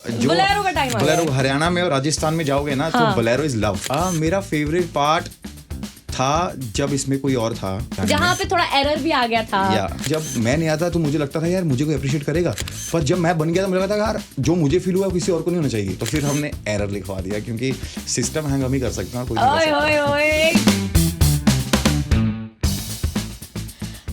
जो बोलेरो का टाइम आ गया बोलेरो हरियाणा में और राजस्थान में जाओगे ना तो बोलेरो इज लव। मेरा फेवरेट पार्ट था जब इसमें कोई और था, जहाँ पे थोड़ा एरर भी आ गया था। या जब मैं नहीं आता तो मुझे लगता था यार मुझे कोई अप्रिशिएट करेगा, पर जब मैं बन गया तो मुझे लगा था यार जो मुझे फील हुआ वो किसी और को नहीं होना चाहिए, तो फिर हमने एरर लिखवा दिया क्योंकि सिस्टम हैंग हम ही कर सकते हैं, कोई नहीं कर सकता। ओए ओए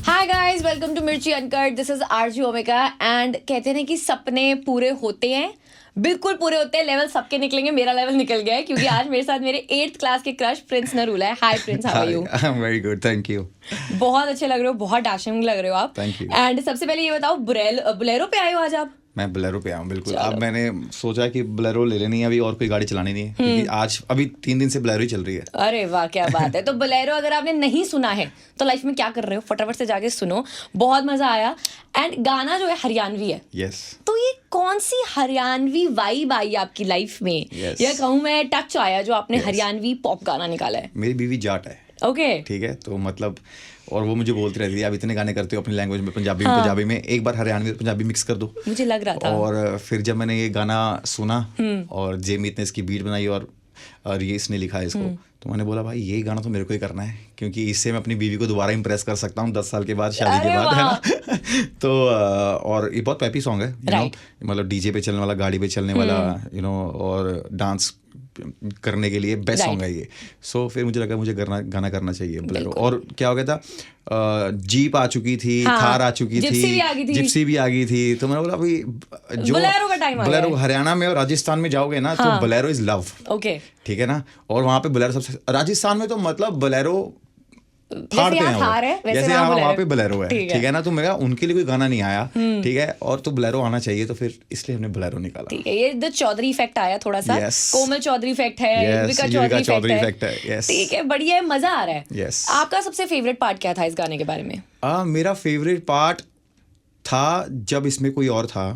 hi guys, welcome to Mirchi uncut. This is RJ Omega and कहते हैं कि सपने पूरे होते हैं, बिल्कुल पूरे होते हैं। लेवल सबके निकलेंगे, मेरा लेवल निकल गया है क्योंकि आज मेरे साथ मेरे 8th क्लास के क्रश प्रिंस नरूला है। Hi Prince, how are you? I am very good, thank you. बहुत अच्छे लग रहे हो, बहुत डैशिंग लग रहे हो आप। Thank you. एंड सबसे पहले ये बताओ, बोलेरो पे आए हो आज आप? मैं बोलेरो पे आऊँ बिल्कुल। अब मैंने सोचा कि बोलेरो ले लेनी है, अभी और कोई गाड़ी चलानी नहीं है क्योंकि आज अभी 3 दिन से बोलेरो ही चल रही है। अरे वाह, क्या बात है। तो बोलेरो अगर आपने नहीं सुना है तो लाइफ में क्या कर रहे हो, फटाफट से जाके सुनो, बहुत मजा आया। एंड गाना जो है हरियाणवी है। यस। तो ये कौन सी हरियाणवी वाइब आई आपकी लाइफ में? Yes. या कहूँ मैं टच आया जो आपने Yes. हरियाणवी पॉप गाना निकाला है? मेरी बीवी जाट है। ओके। ठीक है, तो मतलब और वो मुझे बोलती रहती है आप इतने गाने करते हो अपनी लैंग्वेज में, पंजाबी में एक बार हरियाणवी और पंजाबी मिक्स कर दो। मुझे लग रहा था। और फिर जब मैंने ये गाना सुना और जेमित ने इसकी बीट बनाई और ये इसने लिखा है इसको, तो मैंने बोला भाई ये गाना तो मेरे को ही करना है क्योंकि इससे मैं अपनी बीवी को दोबारा इंप्रेस कर सकता हूँ 10 साल के बाद, शादी के बाद, है ना। तो और ये बहुत पैपी सॉन्ग है, यू नो, मतलब डीजे पे चलने वाला, गाड़ी पे चलने वाला, यू नो, और डांस करने के लिए बेस्ट सॉन्ग है ये। सो फिर मुझे लगा मुझे गाना करना चाहिए बोलेरो। और क्या हो गया था, जीप आ चुकी थी, थार आ चुकी थी, जिप्सी भी आ गई थी, तो मैंने बोला भाई जो बोलेरो का टाइम आ गया बोलेरो हरियाणा में और राजस्थान में जाओगे ना तो बोलेरो इज लव। ओके, ठीक है ना। और वहाँ पे बोलेरो सबसे, राजस्थान में तो मतलब बोलेरो फाड़ते हैं वो, जैसे वहाँ पे बोलेरो है, ठीक है ना। तो मेरा उनके लिए कोई गाना नहीं आया, ठीक है, और तो बोलेरो आना चाहिए, तो फिर इसलिए हमने बोलेरो निकाला। ठीक है, ये द चौधरी इफेक्ट आया थोड़ा सा। Yes. कोमल चौधरी इफेक्ट है, युविका चौधरी इफेक्ट है। Yes. ठीक है, बढ़िया है, मजा आ रहा है। Yes. आपका सबसे फेवरेट पार्ट क्या था इस गाने के बारे में? मेरा फेवरेट पार्ट था जब इसमें कोई और था,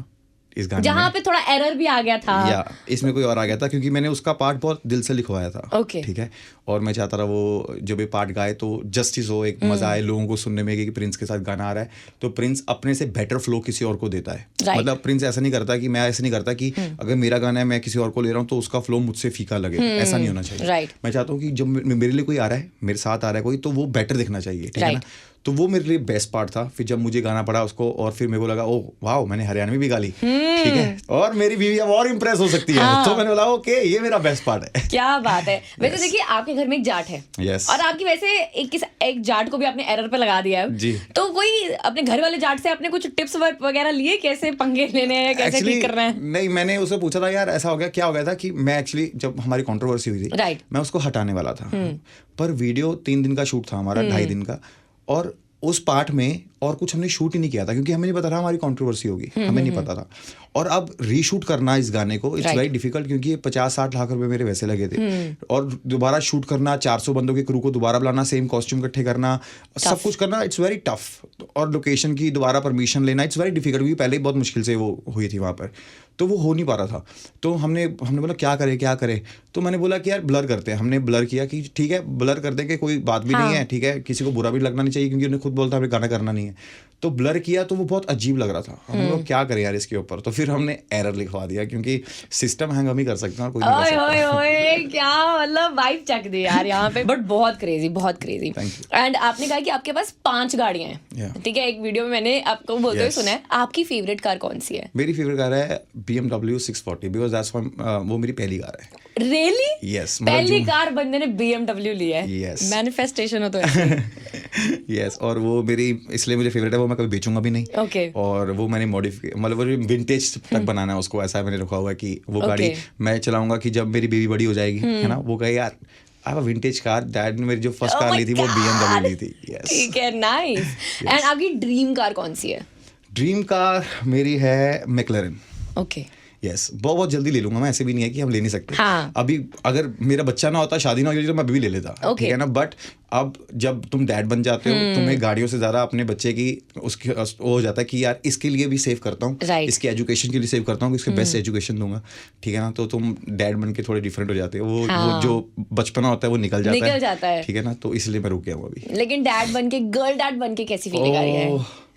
इस गाने जहाँ पे थोड़ा एरर भी आ गया था, या इसमें कोई और आ गया था, क्योंकि मैंने उसका पार्ट बहुत दिल से लिखवाया था। Okay. ठीक है, और मैं चाहता था वो जब ये पार्ट गाए तो जस्टिस हो, एक मजा आए लोगों को सुनने में कि प्रिंस के साथ गाना आ रहा है, तो प्रिंस अपने से बेटर फ्लो किसी और को देता है। मतलब प्रिंस ऐसा नहीं करता कि मैं ऐसा नहीं करता कि अगर मेरा गाना है मैं किसी और को ले रहा हूँ तो उसका फ्लो मुझसे फीका लगे, ऐसा नहीं होना चाहिए। मैं चाहता हूँ कि जब मेरे लिए कोई आ रहा है, मेरे साथ आ रहा है कोई, तो वो बेटर दिखना चाहिए, ठीक है ना। तो वो मेरे लिए बेस्ट पार्ट था। फिर जब मुझे गाना पड़ा उसको, और फिर मेरे को लगा ओ वाओ, मैंने हरियाणवी भी गा ली, ठीक है, और मेरी बीवी अब और इम्प्रेस हो सकती है। तो मैंने बोला ओके, ये मेरा बेस्ट पार्ट है। क्या बात है। वैसे देखिए, आपके घर में एक जाट है, और आपकी वैसे एक जाट को भी आपने एरर पे लगा दिया है जी। तो कोई अपने घर वाले जाट से आपने कुछ टिप्स वगैरह लिए, कैसे पंगे लेने हैं, कैसे ठीक करना है? नहीं, मैंने उससे पूछा था यार ऐसा हो गया, क्या हो गया था कि मैं एक्चुअली जब हमारी कंट्रोवर्सी हुई थी, मैं उसको हटाने वाला था, पर वीडियो 3 दिन का शूट था हमारा, 2.5 दिन का, और उस पार्ट में और कुछ हमने शूट ही नहीं किया था क्योंकि हमें नहीं पता था हमारी कंट्रोवर्सी होगी, हमें नहीं पता था। और अब रीशूट करना इस गाने को इट्स वेरी डिफिकल्ट क्योंकि 50-60 लाख रुपए मेरे वैसे लगे थे, और दोबारा शूट करना, 400 बंदों के क्रू को दोबारा बुलाना, सेम कॉस्ट्यूम इकट्ठे करना, सब कुछ करना, इट्स वेरी टफ। और लोकेशन की दोबारा परमिशन लेना, इट्स वेरी डिफिकल्ट क्योंकि पहले ही बहुत मुश्किल से वो हुई थी वहाँ पर, तो वो हो नहीं पा रहा था। तो हमने बोला क्या करे, तो मैंने बोला कि यार ब्लर करते हैं। हमने ब्लर किया कि ठीक है ब्लर कर देंगे, कोई बात भी नहीं है, ठीक है, किसी को बुरा भी लगना नहीं चाहिए क्योंकि उन्हें खुद बोलता हमें गाना करना नहीं है। तो ब्लर किया तो वो बहुत अजीब लग रहा था, हम लोग क्या करें यार इसके ऊपर, तो फिर हमने एरर लिखवा दिया क्योंकि सिस्टम हैंग हम ही कर सकते हैं और कोई नहीं कर सकता। ओए क्या मतलब वाइब चक दी यार यहाँ पे, बट बहुत क्रेजी। एंड आपने कहा कि आपके पास 5 गाड़ियां हैं, ठीक है, एक वीडियो में मैंने आपको बोलते हुए सुना है। आपकी फेवरेट कार कौन सी है? मेरी फेवरेट कार है BMW 640 बिकॉज दैट्स वो मेरी पहली कार है। रियली? यस, पहली कार बंदे ने BMW ली है। यस, मैनिफेस्टेशन हो तो ऐसे। यस, और वो मेरी इसलिए मुझे फेवरेट है, वो मैं कभी बेचूंगा भी नहीं। ओके। और वो मैंने मॉडिफाई, मतलब वो विंटेज तक बनाना है उसको, ऐसा मैंने रखा हुआ है कि वो गाड़ी मैं चलाऊंगा कि जब मेरी बेबी बड़ी हो जाएगी, है ना, वो कहे यार I have a vintage car, dad ने मेरी जो फर्स्ट कार ली थी वो BMW ली थी। यस, ठीक है, नाइस। एंड आपकी ड्रीम कार कौन सी है? ड्रीम कार मेरी है मैक्लेरन। ओके। यस, बहुत जल्दी ले लूंगा मैं, ऐसे भी नहीं है कि हम ले नहीं सकते। अभी अगर मेरा बच्चा ना होता, शादी ना होती तो मैं अभी भी ले लेता, ठीक है ना। बट अब जब तुम डैड बन जाते हो, तुम्हें गाड़ियों से ज्यादा अपने बच्चे की उसकी वो हो जाता है कि यार इसके लिए भी सेव करता हूँ, इसके एजुकेशन के लिए सेव करता हूँ, इसके बेस्ट एजुकेशन दूंगा, ठीक है ना। तो तुम डैड बन के थोड़े डिफरेंट हो जाते हो, वो जो बचपना होता है वो निकल जाता है, ठीक है ना। तो इसलिए मैं रुक गया हूँ अभी। लेकिन डैड बन के, गर्ल डैड बन के कैसी फीलिंग आ रही है?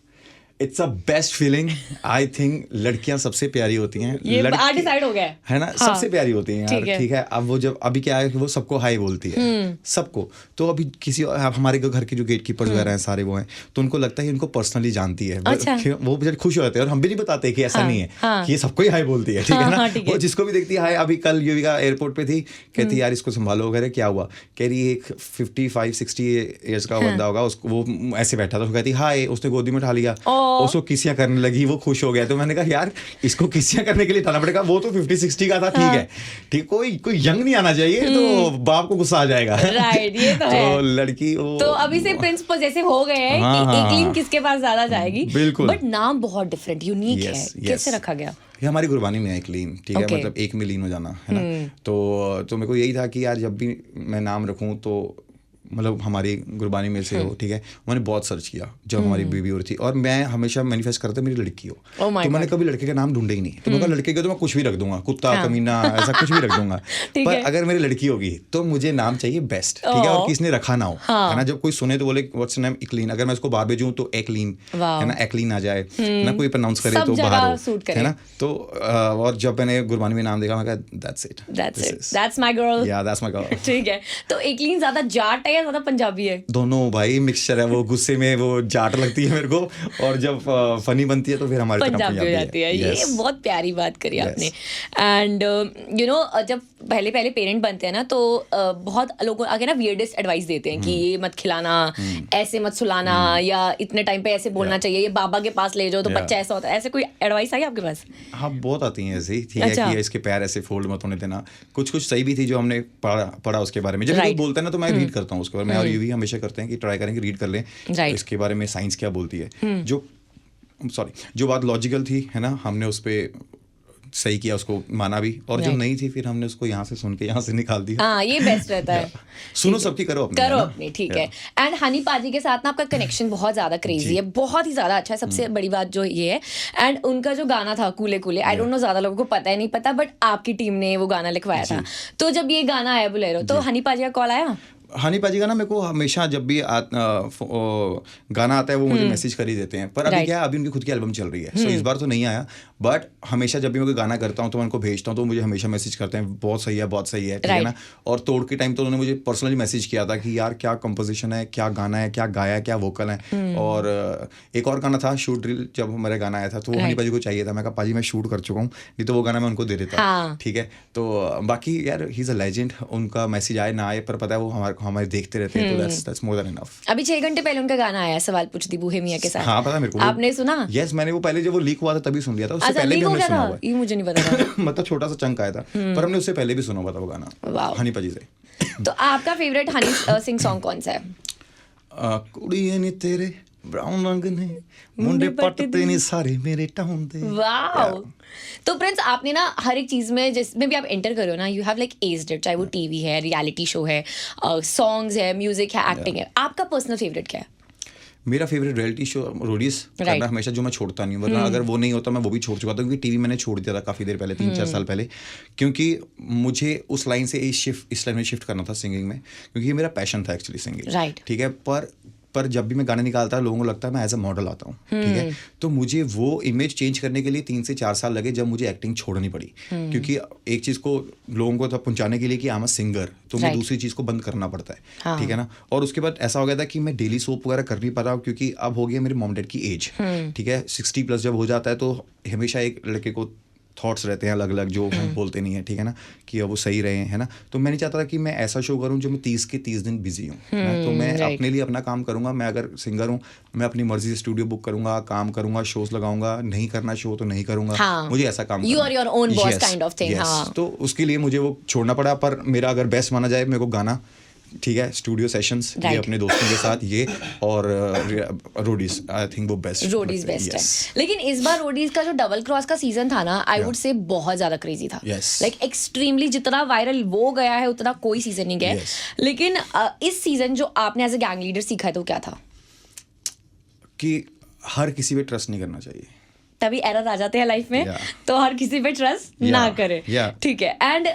It's a best feeling. I think लड़कियां सबसे प्यारी होती हैं, ये डिसाइड हो गया है ना। हाँ, सबसे प्यारी होती हैं यार, ठीक है। अब वो जब अभी क्या है कि वो सबको हाई बोलती है, सबको। तो अभी किसी हमारे घर के जो गेट कीपर्स वगैरह हैं सारे वो हैं, तो उनको लगता है कि उनको पर्सनली जानती है। अच्छा। वो बेचारे खुश हो जाते हैं, और हम भी नहीं बताते कि ऐसा नहीं है कि ये सबको ही हाई बोलती है, ठीक है ना। वो जिसको भी देखती है हाई। अभी कल युविका एयरपोर्ट पे थी, कहती यार इसको संभालो वगैरह, क्या हुआ, कह रही एक 55-60 ईयर्स का बंदा होगा, उसको वो ऐसे बैठा था, कहती हाय, उसने गोदी में उठा लिया, उसको किसियां करने लगी, वो खुश हो गया। तो मैंने कहा यार इसको किसियां करने के लिए उठाना पड़ेगा, वो तो 50-60 का था, ठीक है, ठीक, कोई यंग नहीं आना चाहिए, तो बाप को गुस्सा आ जाएगा। राइट, ये तो है। लड़की तो अभी से प्रिंस पॉसेसिव हो गए हैं कि एकलीन किसके पास ज्यादा जाएगी। बिल्कुल। बट नाम बहुत डिफरेंट, यूनिक है, कैसे रखा गया? ये हमारी गुरबानी में है क्लीन, ठीक है, मतलब एक में लीन हो जाना, है ना। तो मेरे को यही था कि यार जब भी मैं नाम रखूं तो मतलब हमारी गुरबानी में से हो, ठीक है। मैंने बहुत सर्च किया जब हमारी बेबी हो रही थी, और मैं हमेशा मैनिफेस्ट करता मेरी लड़की हो। तो मैंने कभी लड़के का नाम ढूंढे ही नहीं। तो मैं लड़के का तो मैं कुछ भी रख दूंगा, कुत्ता, कमीना, ऐसा कुछ भी रख दूंगा। पर अगर मेरी लड़की होगी तो मुझे नाम चाहिए बेस्ट, ठीक है, और किसने रखा ना हो, है ना। जब कोई सुने तो बोले व्हाट्स नेम, इक्लीन। अगर मैं उसको बाहर भेजूं तो एक्लीन, है ना, एक्लीन आ जाए ना, कोई प्रोनाउंस करे तो बाहर हो, है ना। तो और जब मैंने गुरबानी में नाम देखा, मैं कहा that's it, that's my girl, या दैट्स माय गर्ल, ठीक है। तो एक्लीन ज्यादा जाट है या ज्यादा पंजाबी है? दोनों भाई, मिक्सचर है। वो गुस्से में वो जाट लगती है मेरे को, और जब फनी बनती है तो फिर हमारी तरफ पंजाबी हो जाती है। ये बहुत प्यारी बात करी आपने। एंड यू नो, जब पहले पेरेंट बनते हैं ना, तो बहुत लोग आगे ना वियर्डेस्ट एडवाइस देते हैं कि ये मत खिलाना, ऐसे मत सुलाना, या इतने टाइम पे ऐसे बोलना चाहिए, ये बाबा के पास ले जाओ तो बच्चा ऐसा होता है। ऐसे कोई एडवाइस आई आपके पास? हाँ, बहुत आती हैं ऐसी, ठीक है, कि इसके पैर ऐसे फोल्ड मत होने देना। कुछ सही भी थी जो हमने पढ़ा उसके बारे में। जब कोई बोलता है ना तो मैं रीड करता हूँ उसके बारे में, और ये भी हमेशा करते हैं कि ट्राई करें कि रीड कर लें इसके बारे में साइंस क्या बोलती है। जो बात लॉजिकल थी, है ना, हमने उस पर सही किया, उसको माना भी, और जो नहीं थी फिर हमने उसको यहाँ से सुन के यहाँ से निकाल दिया। हाँ, ये बेस्ट रहता है। सुनो सबकी, करो अपनी, ठीक है। एंड हनी पाजी के साथ ना आपका कनेक्शन बहुत ज्यादा क्रेजी है, बहुत ही ज्यादा अच्छा है। सबसे बड़ी बात जो ये है, एंड उनका जो गाना था कूले कूले, आई डोंट नो ज्यादा लोगों को पता है नहीं पता, बट आपकी टीम ने वो गाना लिखवाया था। तो जब ये गाना आया बोलेरो, तो हनी पाजी का कॉल आया? हनी पाजी का ना मेरे को हमेशा जब भी गाना आता है वो मुझे मैसेज कर ही देते हैं। पर अभी क्या है, अभी उनकी खुद की एल्बम चल रही है, सो इस बार तो नहीं आया। बट हमेशा जब भी मैं कोई गाना करता हूँ तो मैं उनको भेजता हूँ, तो मुझे हमेशा मैसेज करते हैं बहुत सही है, ठीक है ना। और तोड़ के टाइम तो उन्होंने मुझे पर्सनली मैसेज किया था कि यार क्या कंपोजिशन है, क्या गाना है, क्या गाया है, क्या वोकल है। और एक और गाना था शूट ड्रिल, जब मेरा गाना आया था तो वो हनी पाजी को चाहिए था। मैं कहा पाजी मैं शूट कर चुका हूँ, नहीं तो वो गाना मैं उनको दे देता, ठीक है। तो बाकी यार ही इज अ लेजेंड, उनका मैसेज आए ना आए, पर पता है वो हमारे देखते रहते हैं, तो that's more than enough। अभी 6 घंटे पहले उनका गाना आया, सवाल पूछ दी बोहेमिया के साथ। हाँ, पता है मेरे को। आपने सुना? यस, मैंने वो पहले जब वो लीक हुआ था तभी सुन लिया था। उससे पहले भी हमने सुना हुआ है। ये मुझे नहीं पता था। मतलब छोटा सा चंक आया था, पर हमने उससे पहले भी सुना हुआ था वो गाना हनी पाजी से। तो आपका फेवरेट हनी सिंह सॉन्ग कौन सा है? कुड़िए नी तेरे ब्राउन रंग ने मुंडे पटते नी सारे मेरे टाउन दे। वाओ। तो प्रिंस, आपने ना हर एक चीज में जिसमें भी आप एंटर करो ना, you have like aged it, चाहे वो टीवी है, रियलिटी शो है, सॉन्ग्स है, म्यूजिक है, एक्टिंग है। आपका पर्सनल फेवरेट क्या है? मेरा फेवरेट रियलिटी शो रोडीज करना हमेशा, जो मैं छोड़ता नहीं हूँ, वरना अगर वो नहीं होता मैं वो भी छोड़ चुका था, क्योंकि टीवी मैंने छोड़ दिया था काफ़ी देर पहले, 3-4 साल पहले, क्योंकि मुझे उस लाइन से इस लाइन में शिफ्ट करना था सिंगिंग में, क्योंकि ये मेरा पैशन था एक्चुअली सिंगिंग, ठीक है। पर जब भी मैं गाने निकालता लोगों को लगता है मैं एज अ मॉडल आता हूँ, ठीक है। तो मुझे वो इमेज चेंज करने के लिए 3 से 4 साल लगे, जब मुझे एक्टिंग छोड़नी पड़ी, क्योंकि एक चीज़ को लोगों को तब पहुंचाने के लिए कि आई एम अ सिंगर, तो मुझे दूसरी चीज़ को बंद करना पड़ता है, ठीक है ना। और उसके बाद ऐसा हो गया था कि मैं डेली सोप वगैरह कर नहीं पा रहा, क्योंकि अब हो गया मेरे मॉम डैड की एज, ठीक है। 60+ जब हो जाता है तो हमेशा एक लड़के को थॉट्स रहते हैं अलग अलग, जो बोलते नहीं है, ठीक है ना, कि अब वो सही रहे, है ना। तो मैं नहीं चाहता था कि मैं ऐसा शो करूं जो मैं 30 के 30 दिन बिजी हूँ, तो मैं अपने लिए अपना काम करूंगा। मैं अगर सिंगर हूँ, मैं अपनी मर्जी से स्टूडियो बुक करूंगा, काम करूंगा, शोज लगाऊंगा, नहीं करना शो तो नहीं करूंगा, मुझे ऐसा काम you are your own boss kind of thing. तो उसके लिए मुझे वो छोड़ना पड़ा। पर मेरा अगर बेस्ट माना जाए, मेरे को गाना, ठीक है, स्टूडियो सेशंस ये अपने दोस्तों के साथ, ये और रोडीज, आई थिंक वो बेस्ट, रोडीज बेस्ट है। लेकिन इस बार रोडीज का जो डबल क्रॉस का सीजन था ना, आई वुड से बहुत ज्यादा क्रेजी था, लाइक एक्सट्रीमली। जितना वायरल वो गया है उतना कोई सीजन नहीं गया। लेकिन इस सीजन जो आपने एज अ गैंग लीडर सीखा है, तो क्या था? कि हर किसी पे ट्रस्ट नहीं करना चाहिए, तभी एरर आ जाते हैं लाइफ में, तो हर किसी पे ट्रस्ट ना करे, ठीक है। एंड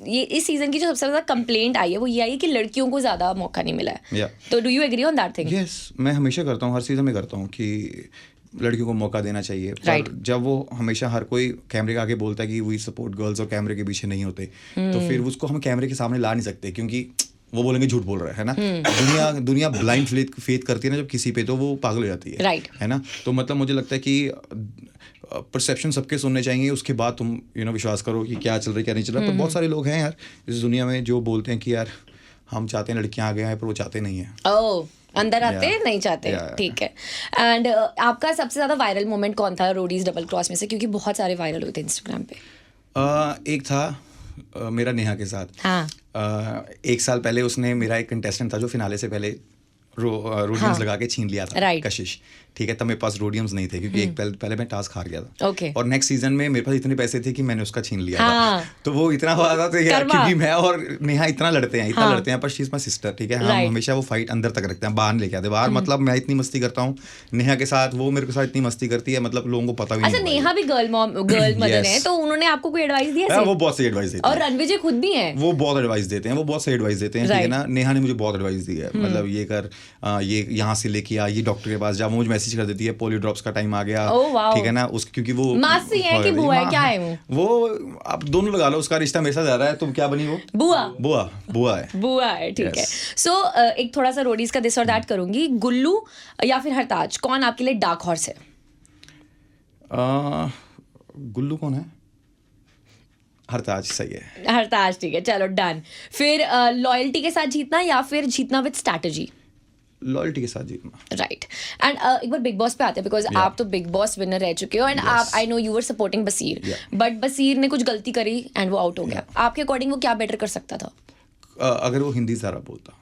ये इस सीजन की जो सबसे ज्यादा कंप्लेंट आई है वो ये आई है कि लड़कियों को ज्यादा मौका नहीं मिला है, तो do you agree on that thing? Yes, मैं हमेशा करता हूँ, हर सीजन में करता हूँ कि लड़कियों को मौका देना चाहिए। पर जब वो हमेशा हर कोई कैमरे के आगे बोलता है कि वी सपोर्ट गर्ल्स और कैमरे के पीछे नहीं होते, तो फिर उसको हम कैमरे के सामने ला नहीं सकते, क्योंकि वो बोलेंगे झूठ बोल रहा है ना। दुनिया ब्लाइंड फेथ करती है ना जब किसी पे, तो वो पागल हो जाती है ना। तो मतलब मुझे लगता है कि परसेप्शन सबके सुनने चाहिए, उसके बाद तुम विश्वास करो कि क्या चल रहा है क्या नहीं चल रहा। पर बहुत सारे लोग हैं यार इस दुनिया में जो बोलते हैं कि यार हम चाहते हैं लड़कियां आगे आए, पर वो चाहते नहीं है। अंदर आते नहीं चाहते। ठीक है। एंड आपका सबसे ज्यादा वायरल मोमेंट कौन था रोडीज डबल क्रॉस में से, क्योंकि बहुत सारे वायरल हुए थे इंस्टाग्राम पे? एक था मेरा नेहा के साथ। हाँ। 1 साल पहले उसने, मेरा एक कंटेस्टेंट था जो फिनाले से पहले रोडियम्स लगा के छीन लिया था, कशिश। ठीक है, तब मेरे पास रोडियम्स नहीं थे क्योंकि एक पहले मैं टास्क हार गया था। और नेक्स्ट सीजन में मेरे पास इतने पैसे थे कि मैंने उसका छीन लिया था। तो वो इतना हुआ था क्योंकि मैं और नेहा इतना लड़ते हैं पर शी इज माय सिस्टर। ठीक है, हम हमेशा वो फाइट अंदर तक रखते हैं, बाहर नहीं लेके आते। बाहर मतलब मैं इतनी मस्ती करता हूँ नेहा के साथ, वो मेरे के साथ इतनी मस्ती करती है, मतलब लोगों को पता भी नहीं। अच्छा, नेहा भी गर्ल मदर है, तो उन्होंने आपको कोई एडवाइस दिया? वो बहुत सही एडवाइस देते हैं। और रणविजय खुद भी हैं, वो बहुत एडवाइस देते हैं, वो बहुत सही एडवाइस देते हैं। ठीक है ना, नेहा ने मुझे बहुत एडवाइस दी है, मतलब ये कर, ये यहाँ से लेके आ, ये डॉक्टर के पास जा। वो मुझे मैसेज कर देती है पोलियो ड्रॉप्स का टाइम आ गया। ठीक है ना, उसकी क्योंकि वो मासी है कि बुआ है, क्या है वो आप दोनों लगा लो, उसका रिश्ता मेरे साथ जा रहा है। तुम क्या बनी वो? बुआ है। ठीक है। सो एक थोड़ा सा रोडीज का दिस और दैट करूंगी, गुल्लू या फिर हरताज, कौन आपके लिए डार्क हॉर्स है? गुल्लू कौन है? हरताज सही है। हरताज, ठीक है, चलो डन। फिर लॉयल्टी के साथ जीतना या फिर जीतना विद स्ट्रैटेजी? लॉयल्टी के साथ जीतना। राइट। एंड एक बार बिग बॉस पे आते हैं, बिकॉज आप तो बिग बॉस विनर रह चुके हो, एंड आप, I know you were supporting Basir, but Basir ने कुछ गलती करी एंड वो आउट हो गया। आपके अकॉर्डिंग वो क्या बेटर कर सकता था? अगर वो हिंदी ज़्यादा बोलता।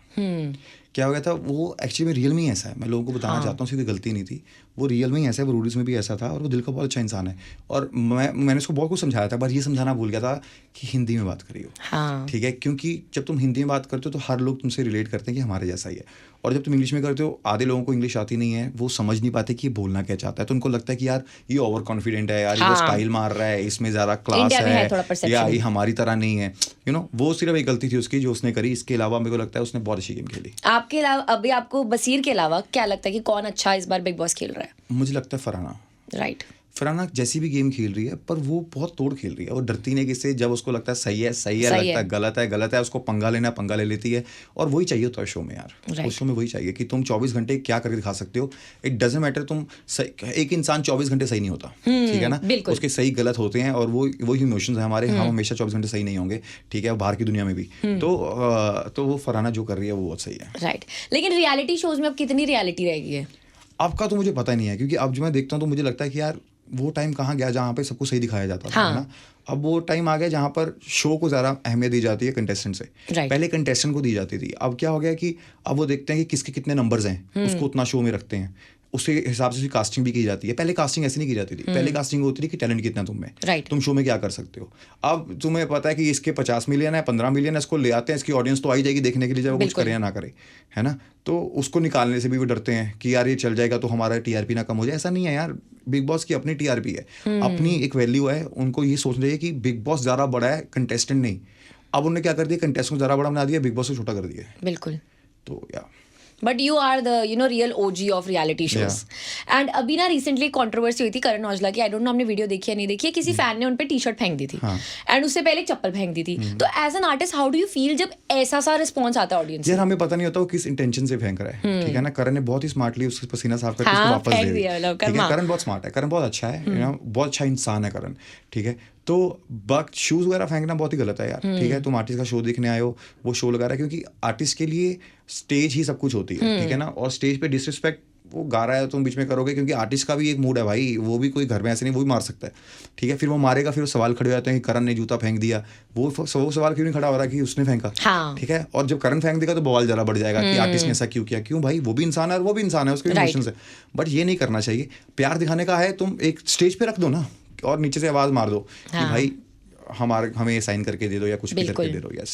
क्या हो गया था, वो एक्चुअली में रियल में ही ऐसा है, मैं लोगों को बताना चाहता हूँ, उसकी गलती नहीं थी, वो रियल में ही ऐसा है, वो रूडीज में भी ऐसा था, और वो दिल का बहुत अच्छा इंसान है। और मैंने उसको बहुत कुछ समझाया था, पर ये समझाना भूल गया था कि हिंदी में बात करिए। ठीक है, क्योंकि जब तुम हिंदी में बात करते हो तो हर लोग तुमसे रिलेट करते हैं कि हमारे जैसा ही है, और जब तुम इंग्लिश में करते हो, आधे लोगों को इंग्लिश आती नहीं है, वो समझ नहीं पाते कि ये बोलना क्या चाहता है, तो उनको लगता है कि यार ये ओवर कॉन्फिडेंट है, यार ये स्टाइल मार रहा है, इसमें ज़्यादा क्लास है, या ये हमारी तरह नहीं है। वो सिर्फ एक गलती थी उसकी जो उसने करी। इसके अलावा मेरे को लगता है उसने बहुत अच्छी गेम खेली। आपके अलावा अभी आपको बसीर के अलावा क्या लगता है कि कौन अच्छा इस बार बिग बॉस खेल रहा है? मुझे लगता है फरहाना। राइट। फरहाना जैसी भी गेम खेल रही है, पर वो बहुत तोड़ खेल रही है, वो डरती नहीं किससे। जब उसको लगता है सही है लगता है गलत है, उसको पंगा ले लेती है, और वही चाहिए होता है शो में यार। उस शो में वही चाहिए कि तुम 24 घंटे क्या करके दिखा सकते हो। इट डजंट मैटर, तुम एक इंसान 24 घंटे सही नहीं होता, ठीक है ना, उसके सही गलत होते हैं, और वो इमोशंस है हमारे, हम हमेशा 24 घंटे सही नहीं होंगे। ठीक है, बाहर की दुनिया में भी। तो वो फरहाना जो कर रही है वो बहुत सही है। राइट। लेकिन रियलिटी शोज में अब कितनी रियलिटी रहेगी है आपका, तो मुझे पता नहीं है, क्योंकि अब जो मैं देखता हूँ तो मुझे लगता है कि यार वो टाइम कहाँ गया जहाँ पे सबको सही दिखाया जाता था, है ना। अब वो टाइम आ गया जहाँ पर शो को ज़्यादा अहमियत दी जाती है कंटेस्टेंट से। पहले कंटेस्टेंट को दी जाती थी, अब क्या हो गया कि अब वो देखते हैं कि किसके कितने नंबर्स हैं, उसको उतना शो में रखते हैं, उसके हिसाब से कास्टिंग भी की जाती है। पहले कास्टिंग ऐसी नहीं की जाती थी, पहले कास्टिंग होती थी कि टैलेंट कितना तुम में, तुम शो में क्या कर सकते हो। अब तुम्हें पता है कि इसके 50 मिलियन है, 15 मिलियन है, इसको ले आते हैं, इसकी ऑडियंस तो आई जाएगी देखने के लिए, जब वो कुछ करे या ना करे, है ना। तो उसको निकालने से भी वो डरते हैं कि यार ये चल जाएगा तो हमारा टीआरपी ना कम हो जाए। ऐसा नहीं है यार, बिग बॉस की अपनी टीआरपी है, अपनी एक वैल्यू है। उनको ये सोचना चाहिए कि बिग बॉस ज़्यादा बड़ा है, कंटेस्टेंट नहीं। अब उन्होंने क्या कर दिया, कंटेस्टेंट को ज़्यादा बड़ा बना दिया, बिग बॉस को छोटा कर दिया। बिल्कुल। तो या but you are the real OG of reality shows. And अभी ना रिसेंटली कंट्रोवर्सी हुई थी करण औजला की, आई डोंट नो आपने वीडियो देखी या नहीं देखी है, किसी फैन ने उन पे टी-शर्ट फेंक दी थी, एंड उससे पहले एक चप्पल फेंक दी थी। तो as an artist how do you feel जब ऐसा सा रिस्पॉन्स आता है ऑडियंस? यार हमें पता नहीं होता वो किस इंटेंशन से फेंक रहा है, ठीक है ना। करण ने बहुत ही स्मार्टली उसका पसीना साफ करके उसको वापस दे दिया, ठीक है। करण बहुत स्मार्ट है, करण बहुत अच्छा है, बहुत अच्छा इंसान है करण, ठीक है। तो बट शूज़ वगैरह फेंकना बहुत ही गलत है यार, ठीक है। तुम आर्टिस्ट का शो देखने आए हो, वो शो लगा रहा है, क्योंकि आर्टिस्ट के लिए स्टेज ही सब कुछ होती है, ठीक है ना। और स्टेज पे डिसरिस्पेक्ट वो गा रहा है, तुम बीच में करोगे, क्योंकि आर्टिस्ट का भी एक मूड है भाई, वो भी कोई घर में ऐसे नहीं, वो भी मार सकता है, ठीक है। फिर वो मारेगा, फिर वो सवाल खड़े हो जाते हैं कि करण ने जूता फेंक दिया, वो सवाल क्यों नहीं खड़ा हो रहा कि उसने फेंका, ठीक है। और जब करण फेंक देगा तो बवाल ज़्यादा बढ़ जाएगा कि आर्टिस्ट ने ऐसा क्यों किया। क्यों भाई, वो भी इंसान है और वो भी इंसान है, उसके इमोशंस है। बट ये नहीं करना चाहिए। प्यार दिखाने का है, तुम एक स्टेज पे रख दो ना, और नीचे से आवाज़ मार दो कि भाई हमें साइन करके दे दो या कुछ भी करके दे दो। यस।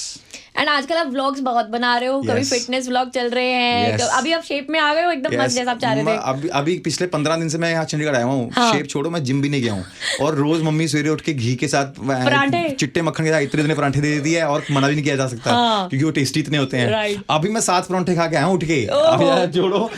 एंड आजकल आप व्लॉग्स बहुत बना रहे हो, कभी फिटनेस व्लॉग चल रहे हैं, अभी आप शेप में आ गए हो एकदम मस्त जैसा आप चाह रहे थे। अभी पिछले 15 दिन से मैं यहाँ चंडीगढ़ आया हूँ। शेप छोड़ो, मैं जिम भी नहीं गया हूँ, और रोज मम्मी सवेरे उठ के घी के साथ चिट्टे मक्खन के साथ इतने इतने परांठे दे देती है, और मना भी नहीं किया जा सकता क्योंकि वो टेस्टी इतने होते हैं। अभी मैं 7 परांठे खा के आया हूँ उठ के। अभी यार छोड़ो,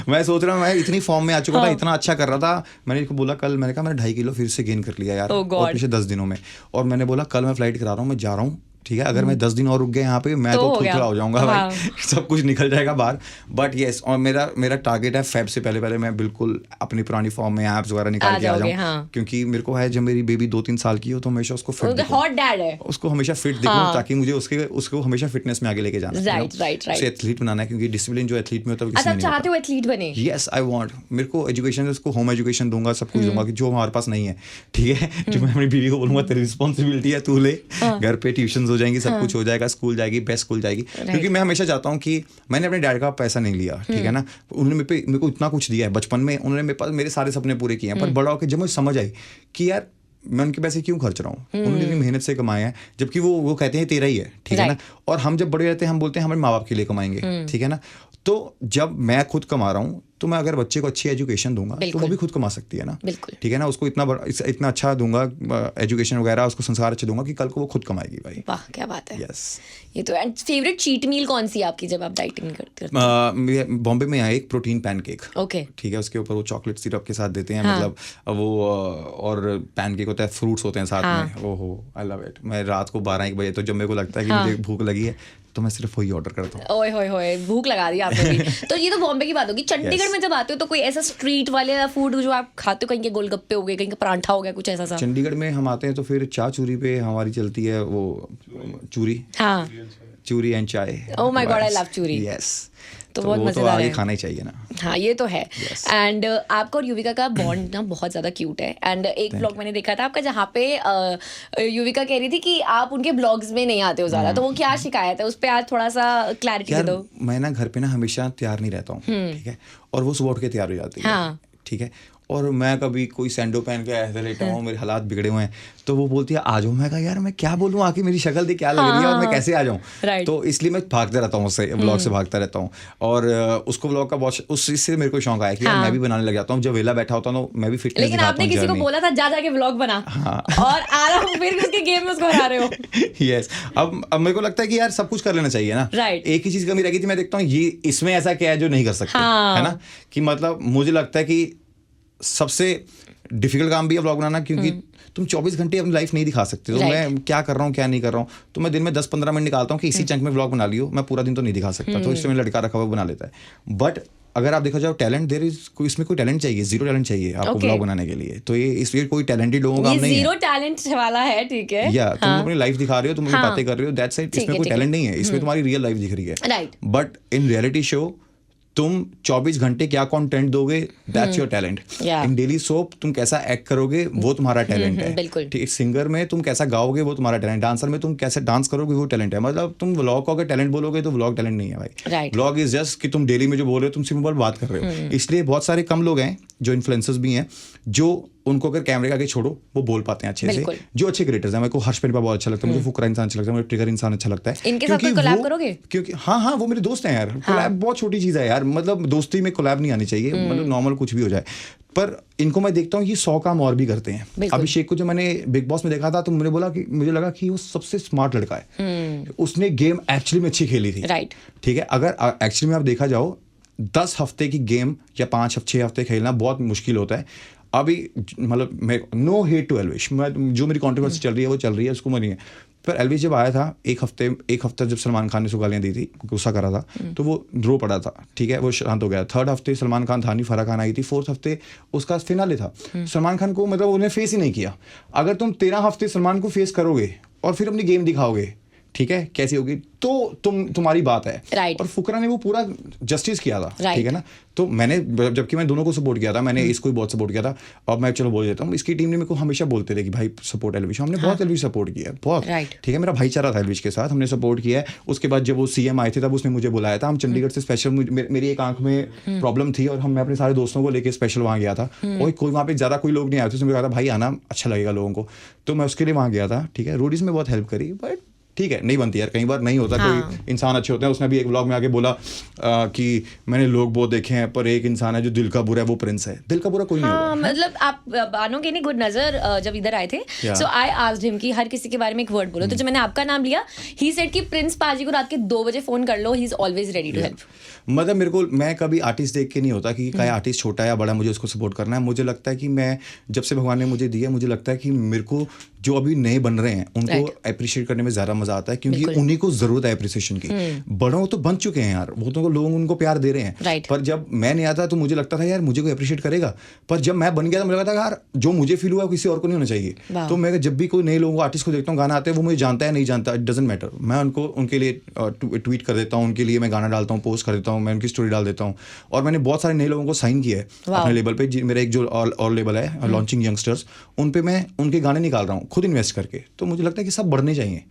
मैं सोच रहा हूँ, मैं इतनी फॉर्म में आ चुका था, इतना अच्छा कर रहा था। मैंने बोला कल, मैंने कहा मैंने 2.5 किलो फिर से गेन कर लिया यार, और पिछले 10 दिनों में। और मैंने बोला कल मैं फ्लाइट करा रहा हूँ, मैं जा रहा हूँ, ठीक है, अगर मैं 10 दिन और रुक गया यहाँ पे, मैं तो थोड़ा हो जाऊंगा भाई, सब कुछ निकल जाएगा बाहर। बट यस, और मेरा टारगेट है फेब से पहले मैं बिल्कुल अपनी पुरानी फॉर्म में एब्स वगैरह निकाल के आ जाऊँ, क्योंकि मेरे को है जब मेरी बेबी 2-3 साल की हो तो हमेशा उसको फिट हॉट डैड है, उसको हमेशा फिट दिखूं, ताकि मुझे उसको हमेशा फिटनेस में आगे लेके जाना है। राइट। उसे एथलीट बनाना है, क्योंकि डिसिप्लिन जो एथलीट में होता है वो किसी में नहीं होता। चाहते हो एथलीट बने? Yes, I want. मेरे को एजुकेशन, उसको होम एजुकेशन दूंगा, सब कुछ दूंगा, जो हमारे पास नहीं है, ठीक है। जो मैं अपनी बीवी को बोलूंगा तेरी रिस्पॉन्सिबिलिटी है, तू ले, घर पे ट्यूशन हो जाएंगी, सब कुछ हो जाएगा, स्कूल जाएगी, बेस्ट स्कूल जाएगी। क्योंकि मैं हमेशा चाहता हूँ कि मैंने अपने डैड का पैसा नहीं लिया, ठीक है ना, उन्होंने मेरे को इतना कुछ दिया है बचपन में, उन्होंने मेरे सारे सपने पूरे किए हैं, पर बड़ा होकर जब मुझे समझ आई कि यार मैं उनके पैसे क्यों खर्च रहा हूँ, उन्होंने इतनी मेहनत से कमाए हैं, जबकि वो कहते हैं तेरा ही है, ठीक है ना। और हम जब बड़े रहते हैं हम बोलते हैं हमारे माँ बाप के लिए कमाएंगे, ठीक है ना। तो जब मैं खुद कमा रहा हूँ, तो मैं अगर बच्चे को अच्छी एजुकेशन दूंगा तो वो भी खुद कमा सकती है ना, ठीक है ना। उसको इतना अच्छा दूंगा एजुकेशन वगैरह, उसको संस्कार अच्छे दूंगा कि कल को वो खुद कमाएगी भाई। वाह क्या बात है। यस। ये तो। एंड फेवरेट चीट मील कौन सी आपकी जब आप डाइटिंग करते हो? बॉम्बे में आया एक प्रोटीन पैनकेक, ओके, ठीक है, उसके ऊपर वो चॉकलेट सिरप के साथ देते हैं, मतलब वो, और पैनकेक होता है, फ्रूट्स होते हैं साथ में। ओहो, आई लव इट। मैं रात को 12-1 बजे, तो जब मेरे को लगता है कि मुझे भूख लगी है, तो मैं सिर्फ वही ऑर्डर करता हूँ। ओए होए होए, भूख लगा दी आपने भी। तो ये तो बॉम्बे की बात होगी। चंडीगढ़ में जब आते हो तो कोई ऐसा स्ट्रीट वाले फूड जो आप खाते हो, कहीं के गोलगप्पे हो गए, कहीं का परांठा हो गया, कुछ ऐसा सा? चंडीगढ़ में हम आते हैं तो फिर चाय चूरी पे हमारी चलती है, वो चूरी, हाँ, चूरी एंड चाय। Oh my God, I love चूरी। यस, तो बहुत मजेदार है, खाना ही चाहिए ना। हाँ ये तो है। एंड आपका और युविका का बॉन्ड ना बहुत ज्यादा क्यूट है। एंड एक ब्लॉग मैंने देखा था आपका, जहाँ पे युविका कह रही थी कि आप उनके ब्लॉग्स में नहीं आते हो ज्यादा, तो वो क्या शिकायत है, उस पर आज थोड़ा सा क्लैरिटी दे दो। मैं ना घर पे ना हमेशा तैयार नहीं रहता हूँ, ठीक है, और वो सुबह उठ के तैयार हो जाती है, ठीक है, और मैं कभी कोई सैंडो पहन के ऐसे लेटा हूँ, मेरे हालात बिगड़े हुए हैं, तो वो बोलती है आ जाओ। मैं कहा यार मैं क्या बोलूँ, आके मेरी शक्ल देख क्या लग रही है और मैं कैसे आ जाऊँ, तो इसलिए मैं भागता रहता हूँ उससे, ब्लॉग से भागता रहता हूँ। और उसको ब्लॉग का बहुत, उससे मेरे को शौक आया कि यार मैं भी बनाने लग जाता हूँ, जब वेला बैठा होता हूँ तो मैं भी फिटनेस दिखाता हूँ। लेकिन आपने किसी को बोला था जा जाके ब्लॉग बना, और आ रहा हूँ फिर उसके गेम में उसको हरा रहे हो। यस, अब मेरे को लगता है कि यार सब कुछ कर लेना चाहिए ना। एक ही चीज कमी रह गई थी, मैं देखता हूँ ये इसमें ऐसा क्या है जो नहीं कर सकते, है ना, कि मतलब मुझे लगता है कि सबसे डिफिकल्ट काम भी है ब्लॉग बनाना, क्योंकि तुम 24 घंटे अपनी लाइफ नहीं दिखा सकते। तो मैं क्या कर रहा हूँ क्या नहीं कर रहा हूँ, तो मैं दिन में 10-15 मिनट निकालता हूँ कि इसी चंक में ब्लॉग बना लियो, मैं पूरा दिन तो नहीं दिखा सकता, तो इसमें लड़का रखा हुआ बना लेता है। बट अगर आप देखा जाओ टैलेंट, देयर इज इसमें कोई टैलेंट चाहिए, जीरो टैलेंट चाहिए आपको ब्लॉग बनाने के लिए, तो ये इसलिए कोई टैलेंटेड लोगों का काम नहीं है, जीरो टैलेंट वाला है, ठीक है, या तुम अपनी लाइफ दिखा रहे हो, तुम अपनी बातें कर रहे हो, दैट्स इट, इसमें कोई टैलेंट नहीं है, इसमें तुम्हारी रियल लाइफ दिख रही है। बट इन रियलिटी शो तुम 24 घंटे क्या कंटेंट दोगे, that's your talent. In daily soap तुम कैसा एक्ट करोगे वो तुम्हारा टैलेंट है, ठीक। सिंगर में तुम कैसा गाओगे वो तुम्हारा टैलेंट, डांसर में तुम कैसे डांस करोगे वो टैलेंट है। मतलब तुम व्लॉग को अगर टैलेंट बोलोगे तो व्लॉग टैलेंट नहीं है भाई। व्लॉग इज जस्ट कि तुम डेली में जो बोल रहे हो तुम सिंपल बात कर रहे हो। इसलिए बहुत सारे कम लोग हैं जो इन्फ्लुएंसर्स भी हैं, जो उनको अगर कैमरे के आगे छोड़ो वो बोल पाते हैं अच्छे से, जो अच्छे क्रिएटर्स हैं। मेरे को हर्ष पेनपा बहुत अच्छा लगता है, मुझे फुकरा इंसान अच्छा लगता है, मुझे ट्रिगर इंसान अच्छा लगता है। इनके साथ कोई कोलैब करोगे? क्योंकि हाँ वो मेरे दोस्त हैं यार। कोलैब बहुत छोटी चीज़ है यार, मतलब दोस्ती में कोलैब नहीं आनी चाहिए, मतलब नॉर्मल कुछ भी हो जाए। पर इनको मैं देखता हूँ ये 100 काम और भी करते हैं। अभिषेक को जो मैंने बिग बॉस में देखा था तो मुझे लगा कि वो सबसे स्मार्ट लड़का है, उसने गेम एक्चुअली में अच्छी खेली थी, ठीक है। अगर एक्चुअली में आप देखा जाओ 10 हफ्ते की गेम या 5-6 हफ्ते खेलना बहुत मुश्किल होता है। अभी मतलब मैं नो हेट टू एल्विश, मैं जो मेरी कंट्रोवर्सी चल रही है वो चल रही है, उसको नहीं है। पर एल्विश जब आया था एक हफ्ता जब सलमान खान ने उसको गालियाँ दी थी, गुस्सा करा था, तो वो रो पड़ा था, ठीक है, वो शांत हो गया। 3rd हफ्ते सलमान खान था नहीं, फराह खान आई थी। 4th हफ्ते उसका फिनाले था, सलमान खान को मतलब उन्हें फेस ही नहीं किया। अगर तुम 13 हफ्ते सलमान को फेस करोगे और फिर अपनी गेम दिखाओगे ठीक है, कैसी होगी, तो तुम्हारी बात है। Right. और फुकरा ने वो पूरा जस्टिस किया था, Right. ठीक है ना। तो मैंने, जबकि मैं दोनों को सपोर्ट किया था, मैंने इसको भी बहुत सपोर्ट किया था। अब मैं चलो बोल देता हूँ, इसकी टीम ने मेरे को हमेशा बोलते थे कि भाई सपोर्ट एलविश, हमने बहुत एलविश सपोर्ट किया है, बहुत, ठीक है, मेरा भाईचारा था एलविश के साथ, हमने सपोर्ट किया है। उसके बाद जब वो सीएम आए थे तब उसने मुझे बुलाया था, हम चंडीगढ़ से स्पेशल, मेरी एक आंख में प्रॉब्लम थी और मैं अपने सारे दोस्तों को लेकर स्पेशल वहाँ गया था, और कोई वहाँ पे ज्यादा कोई लोग नहीं आए थे, उसने कहा था भाई आना, अच्छा लगेगा लोगों को, तो मैं उसके लिए वहाँ गया था, ठीक है। रोडीज में बहुत हेल्प करी, बट ठीक है, नहीं बनती यार, कई बार नहीं होता। कोई इंसान अच्छे होते हैं, उसने भी एक व्लॉग में आके बोला कि मैंने लोग बहुत देखे हैं पर एक इंसान है जो दिल का बुरा है, वो प्रिंस है। दिल का बुरा कोई नहीं होगा। मतलब आप मानोगे नहीं, गुड नजर जब इधर आए थे, सो आई आस्क्ड हिम कि हर किसी के बारे में एक वर्ड बोलो, तो जब मैंने आपका नाम लिया, ही सेड कि प्रिंस पाजी को रात के 2 बजे फोन कर लो, he is always ready to help. मतलब मेरे को, मैं कभी आर्टिस्ट देख के नहीं होता कि क्या आर्टिस्ट छोटा या बड़ा, मुझे उसको सपोर्ट करना है। मुझे लगता है कि मैं, जब से भगवान ने मुझे दिया, मुझे लगता है कि मेरे को जो अभी नए बन रहे हैं उनको अप्रिशिएट करने में ज्यादा मजा आता है, क्योंकि उन्हीं को जरूरत है अप्रिसिएशन की। बड़ों तो बन चुके हैं यार, बहुतों को लोग उनको प्यार दे रहे हैं, पर जब मैं नहीं आता तो मुझे लगता था यार मुझे कोई अप्रिशिएट करेगा, पर जब मैं बन गया तो मुझे लगता था यार जो मुझे फील हुआ किसी और को नहीं होना चाहिए। तो मैं जब भी कोई नए लोगों, आर्टिस्ट को देखता हूँ गाना आते हैं, वो मुझे जानता है नहीं जानता, इट डजंट मैटर, मैं उनको, उनके लिए ट्वीट कर देता हूँ, उनके लिए मैं गाना डालता हूँ, पोस्ट कर देता हूँ, मैं उनकी स्टोरी डाल देता हूँ। और मैंने बहुत सारे नए लोगों को साइन किया है अपने लेवल पे। मेरा एक जो और लेवल है लॉन्चिंग यंगस्टर्स, उन पे मैं उनके गाने निकाल रहा हूँ खुद इन्वेस्ट करके। तो मुझे लगता है कि सब बढ़ने चाहिए,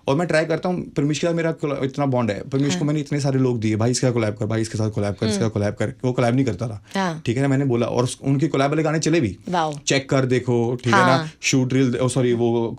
और मैं ट्राई करता हूँ। परमेश के साथ मेरा इतना बॉन्ड है, परमेश को मैंने इतने सारे लोग दिए, भाई इसका कोलैब कर, भाई इसके साथ कोलैब कर, इसका कोलैब कर, वो कोलैब नहीं करता था, ठीक है ना। मैंने बोला, और उनके कोलैब वाले गाने चले भी, चेक कर देखो, ठीक है ना। शूट रील, सॉरी वो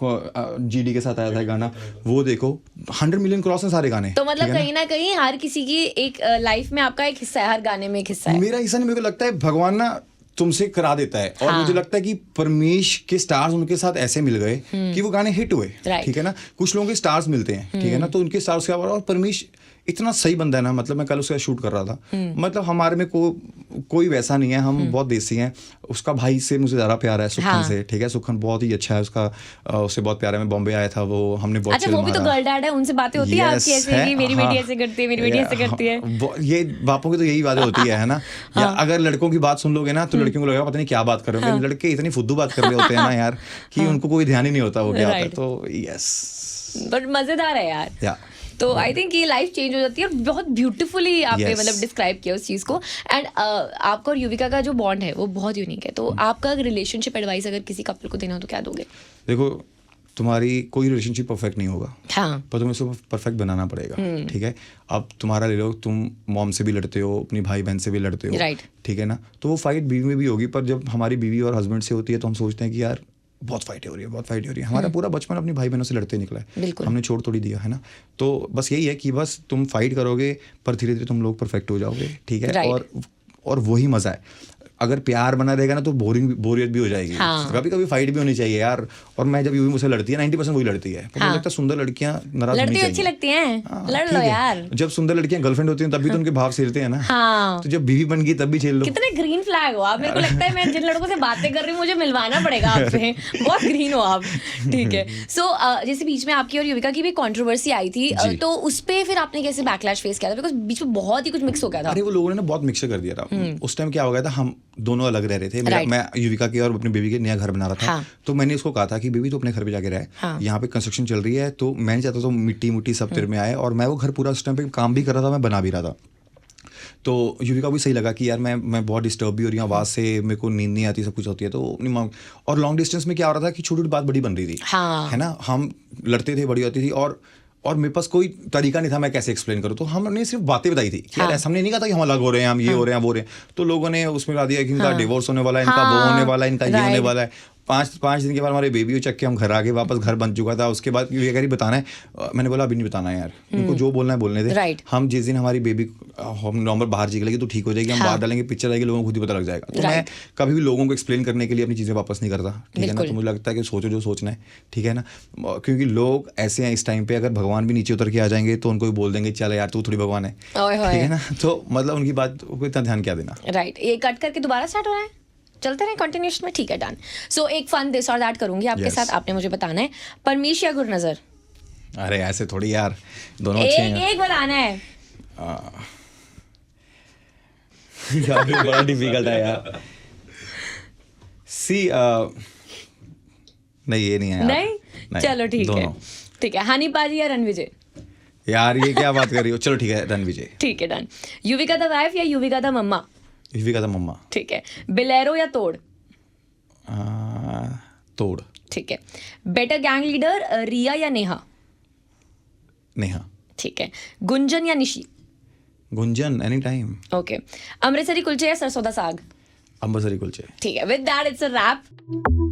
जीडी के साथ आया था गाना, वो देखो, 100 मिलियन क्रॉस है सारे गाने। तो मतलब कहीं ना कहीं हर किसी की एक लाइफ में आपका एक हिस्सा है, हर गाने में एक हिस्सा है। मेरा हिस्सा नहीं, मेरे को लगता है भगवान ना तुमसे करा देता है। और मुझे लगता है कि परमेश के स्टार्स उनके साथ ऐसे मिल गए कि वो गाने हिट हुए, ठीक है ना। कुछ लोगों के स्टार्स मिलते हैं, ठीक है ना, तो उनके स्टार्स के, और परमेश इतना सही बंदा है ना। मतलब मैं कल उसका शूट कर रहा था, मतलब हमारे में कोई वैसा नहीं है, हम बहुत देसी हैं। उसका भाई से मुझे ज्यादा प्यार है, सुखन से, ठीक है। सुखन बहुत ही अच्छा है, उसका उससे बहुत प्यार है। मैं बॉम्बे आया था, वो हमने बहुत अच्छा, वो भी तो गर्ल डैड है, उनसे बातें होती है आपकी ऐसे कि मेरी बेटी ऐसे करती है, मेरी बेटी ऐसे करती है। ये बापों की तो यही बातें होती है ना। या अगर लड़कों की बात सुन लोगे ना तो लड़कियों को लगेगा पता नहीं क्या बात कर रहे हो। लड़के इतनी फुद्दू बात कर रहे होते हैं ना यार, कि उनको कोई ध्यान ही नहीं होता वो क्या होता है। तो यस, बट मजेदार है यार। तो आई थिंक ये लाइफ चेंज हो जाती है, और बहुत ब्यूटीफुली आपने मतलब डिस्क्राइब किया उस चीज़ को। एंड आपका और युविका का जो बॉन्ड है वो बहुत यूनिक है। तो आपका रिलेशनशिप एडवाइस अगर किसी कपल को देना हो तो क्या दोगे? देखो, तुम्हारी कोई रिलेशनशिप परफेक्ट नहीं होगा, पर तुम्हें उसको परफेक्ट बनाना पड़ेगा, ठीक है। अब तुम्हारा ले लो, तुम मॉम से भी लड़ते हो, अपनी भाई बहन से भी लड़ते हो, ठीक है ना। तो वो फाइट बीवी में भी होगी, पर जब हमारी बीवी और हस्बैंड से होती है तो हम सोचते हैं कि यार बहुत फाइट हो रही है, बहुत फाइट हो रही है। हमारा पूरा बचपन अपनी भाई बहनों से लड़ते निकला है, हमने छोड़ थोड़ी दिया है ना। तो बस यही है कि बस तुम फाइट करोगे, पर धीरे धीरे तुम लोग परफेक्ट हो जाओगे, ठीक है। और वही मजा है। अगर प्यार बना रहेगा ना तो बोरियत भी हो जाएगी। कभी कभी फाइट भी होनी चाहिए यार। और मैं जब यूवी मुझसे लड़ती है 90% वही लड़ती है, पर मुझे लगता है सुंदर लड़कियां नाराज होनी चाहिए, अच्छी लगती हैं, लड़ लो यार। जब सुंदर लड़कियां गर्लफ्रेंड होती हैं तब भी तो उनके भाव झेलते हैं ना। तो जब बीवी बन गई तब भी झेल लो। कितने ग्रीन फ्लैग हो आप। मेरे को लगता है मैं जिन लड़कों से बातें कर रही हूँ मुझे मिलवाना पड़ेगा आपसे। बहुत ग्रीन हो आप, ठीक है। सो जैसे बीच में आपकी और युविका की भी कंट्रोवर्सी आई थी, तो उस पे फिर आपने कैसे बैकलैश फेस किया था? बिकॉज बीच में बहुत ही कुछ मिक्स हो गया था। अरे वो लोगों ने ना बहुत मिक्सर कर दिया था उस टाइम। क्या हो गया था, हम दोनों अलग रह रहे थे। मैं युविका के और अपनी बेबी के नया घर बना रहा था। तो मैंने उसको कहा था कि बेबी तो अपने घर पे जाके रहे, यहाँ पे कंस्ट्रक्शन चल रही है, तो मैं नहीं चाहता तो मिट्टी सब तेरे में आए। और मैं वो घर पूरा उस टाइम पे काम भी कर रहा था, मैं बना भी रहा था। तो युविका भी सही लगा कि यार मैं बहुत डिस्टर्ब भी हो रही हूँ आवाज़ से, मेरे को नींद नहीं आती, सब कुछ होती है। तो अपनी माँ, और लॉन्ग डिस्टेंस में क्या हो रहा था कि छोटी छोटी बात बड़ी बन रही थी, है ना। हम लड़ते थे, बड़ी होती थी, और मेरे पास कोई तरीका नहीं था मैं कैसे एक्सप्लेन करूँ। तो हमने सिर्फ बातें बताई थी कि यार ऐसा हमने नहीं कहा था कि हम अलग हो रहे हैं, हम ये हो रहे हैं, वो हो रहे हैं। तो लोगों ने उसमें बता दिया कि इनका डिवोर्स होने वाला है, इनका वो होने वाला है, इनका ये होने वाला है। 5 दिन के बाद हमारे बेबी को चक के हम घर आ गए, वापस घर बन चुका था। उसके बाद ये कह रही बताना है, मैंने बोला अभी नहीं बताना है यार, उनको जो बोलना है बोलने दे। हम जिस दिन हमारी बेबी हम नॉर्मल बाहर निकलेगी तो ठीक हो जाएगी, हम बाहर डालेंगे, पिक्चर आएगी, लोगों को खुद ही पता लग जाएगा। तो मैं कभी भी लोगों को एक्सप्लेन करने के लिए अपनी चीज़ें वापस नहीं करता, ठीक है ना। तो मुझे लगता है कि सोचो जो सोचना है, ठीक है ना। क्योंकि लोग ऐसे हैं इस टाइम पे, अगर भगवान भी नीचे उतर के आ जाएंगे तो उनको भी बोल देंगे चल यार तू थोड़ी भगवान है, ठीक है ना। तो मतलब उनकी बात को इतना ध्यान क्या देना। राइट, ये कट करके दोबारा स्टार्ट हो रहा है, चलते रहे कंटिन्यूशन में, ठीक है, डन। सो एक फन दिस और दैट करूंगी आपके साथ, आपने मुझे बताना है परमेश या गुरनजर। अरे ऐसे थोड़ी यार, दोनों अच्छे हैं। एक बताना है। यार बड़ा डिफिकल्ट है यार। नहीं ये नहीं है यार। नहीं? चलो ठीक है, ठीक है, हनी पाजी या रणविजय? यार ये क्या बात कर रही हो, चलो ठीक है रणविजय। ठीक है, डन। युविका द वाइफ या Yuvika the mamma? Yuvika the mamma. ठीक है, बिलेरो या तोड़? तोड़। ठीक है, बेटर गैंग लीडर रिया या नेहा? नेहा। ठीक है, गुंजन या Nishi? Gunjan any time. Okay, अमृतसरी कुलचे या सरसों दा साग? अमृतसरी कुलचे। ठीक है, with that it's a rap.